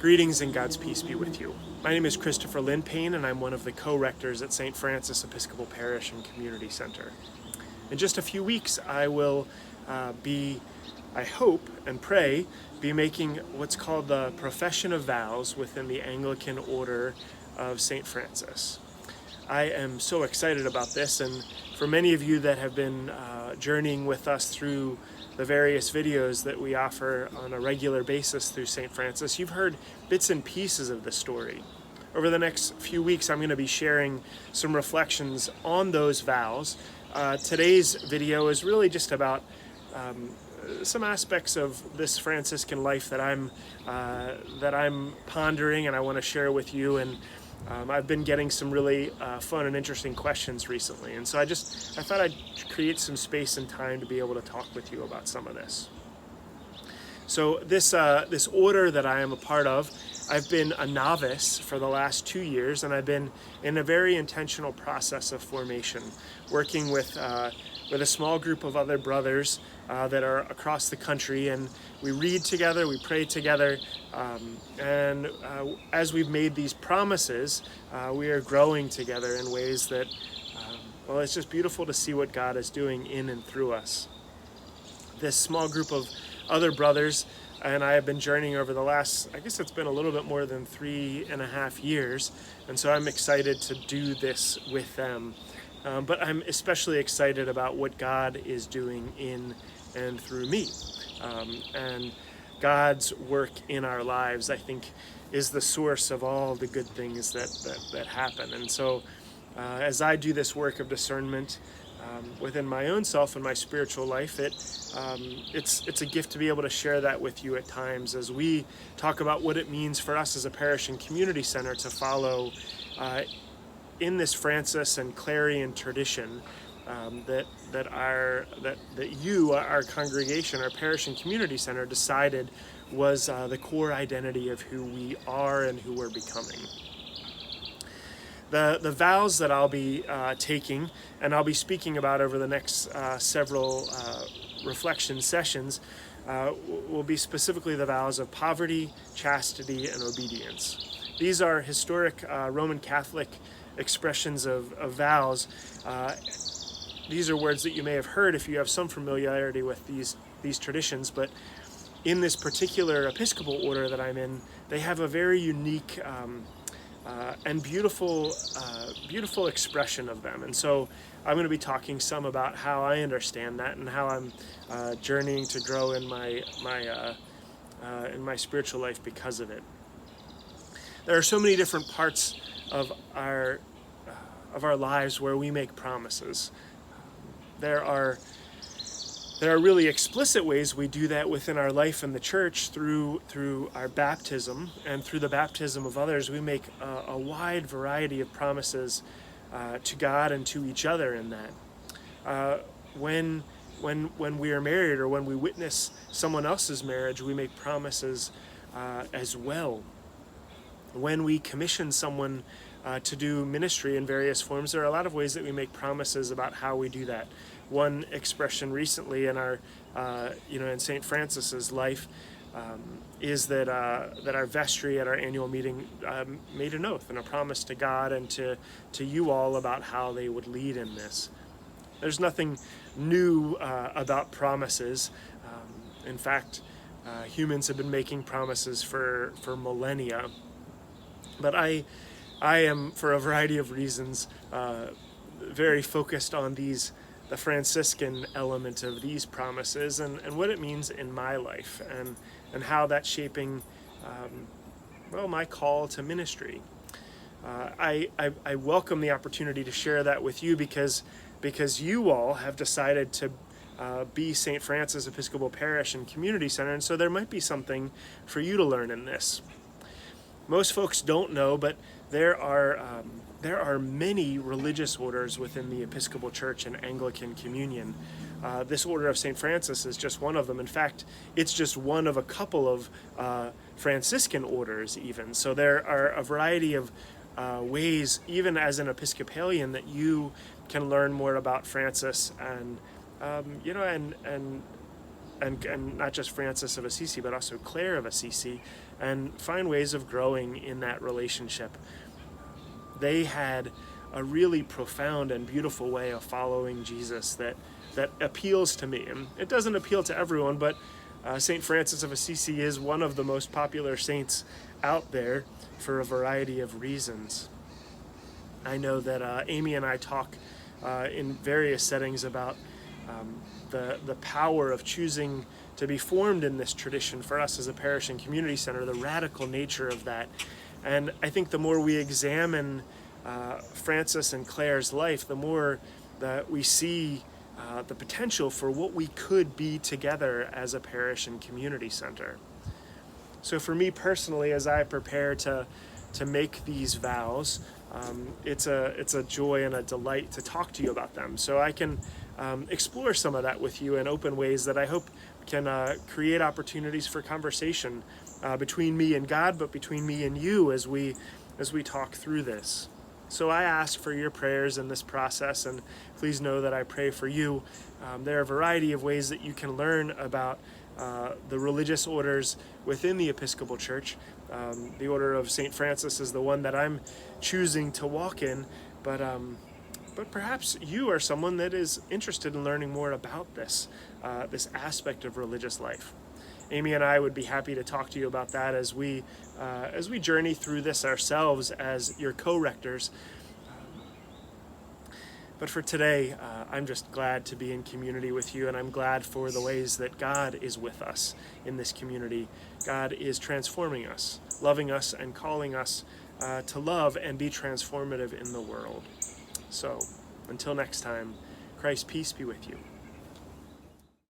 Greetings and God's peace be with you. My name is Kristofer Lindh-Payne, and I'm one of the co-rectors at St. Francis Episcopal Parish and Community Center. In just a few weeks, I will I hope and pray, be making what's called the Profession of Vows within the Anglican Order of St. Francis. I am so excited about this, and for many of you that have been journeying with us through the various videos that we offer on a regular basis through St. Francis, you've heard bits and pieces of the story. Over the next few weeks, I'm going to be sharing some reflections on those vows. Today's video is really just about some aspects of this Franciscan life that I'm pondering and I want to share with you. And I've been getting some really fun and interesting questions recently, and so I thought I'd create some space and time to be able to talk with you about some of this. So this order that I am a part of, I've been a novice for the last 2 years, and I've been in a very intentional process of formation, working with a small group of other brothers that are across the country, and we read together, we pray together, and as we've made these promises, we are growing together in ways that, well, it's just beautiful to see what God is doing in and through us. This small group of other brothers and I have been journeying over the last, I guess it's been a little bit more than 3.5 years, and so I'm excited to do this with them. But I'm especially excited about what God is doing in and through me. And God's work in our lives, I think, is the source of all the good things that happen. And so as I do this work of discernment within my own self and my spiritual life, it's a gift to be able to share that with you at times as we talk about what it means for us as a parish and community center to follow in this Francis and Clarian tradition that you, our congregation, our parish and community center, decided was the core identity of who we are and who we're becoming. The vows that I'll be taking and I'll be speaking about over the next several reflection sessions will be specifically the vows of poverty, chastity, and obedience. These are historic Roman Catholic expressions of vows. These are words that you may have heard if you have some familiarity with these traditions, but in this particular Episcopal order that I'm in, they have a very unique and beautiful expression of them. And so I'm going to be talking some about how I understand that and how I'm journeying to grow in my spiritual life because of it. There are so many different parts of our lives where we make promises. There are really explicit ways we do that within our life in the church through our baptism and through the baptism of others. We make a wide variety of promises to God and to each other in that. When we are married or when we witness someone else's marriage, we make promises as well. When we commission someone to do ministry in various forms, there are a lot of ways that we make promises about how we do that. One expression recently in our, in St. Francis's life is that our vestry at our annual meeting made an oath and a promise to God and to you all about how they would lead in this. There's nothing new about promises. In fact, humans have been making promises for millennia. But I am, for a variety of reasons, very focused on the Franciscan element of these promises and what it means in my life and how that's shaping, my call to ministry. I welcome the opportunity to share that with you because you all have decided to be St. Francis Episcopal Parish and Community Center, and so there might be something for you to learn in this. Most folks don't know, but there are many religious orders within the Episcopal Church and Anglican Communion. This order of St. Francis is just one of them. In fact, it's just one of a couple of Franciscan orders even. So there are a variety of ways, even as an Episcopalian, that you can learn more about Francis and and not just Francis of Assisi, but also Clare of Assisi, and find ways of growing in that relationship. They had a really profound and beautiful way of following Jesus that appeals to me. And it doesn't appeal to everyone, but St. Francis of Assisi is one of the most popular saints out there for a variety of reasons. I know that Amy and I talk in various settings about the power of choosing to be formed in this tradition for us as a parish and community center, the radical nature of that. And I think the more we examine Francis and Clare's life, the more that we see the potential for what we could be together as a parish and community center. So for me personally, as I prepare to make these vows, it's a joy and a delight to talk to you about them. So I can explore some of that with you in open ways that I hope can create opportunities for conversation between me and God, but between me and you as we talk through this. So I ask for your prayers in this process, and please know that I pray for you. There are a variety of ways that you can learn about the religious orders within the Episcopal Church. The Order of St. Francis is the one that I'm choosing to walk in, but perhaps you are someone that is interested in learning more about this aspect of religious life. Amy and I would be happy to talk to you about that as we journey through this ourselves as your co-rectors. But for today, I'm just glad to be in community with you, and I'm glad for the ways that God is with us in this community. God is transforming us, loving us, and calling us to love and be transformative in the world. So, until next time, Christ's peace be with you.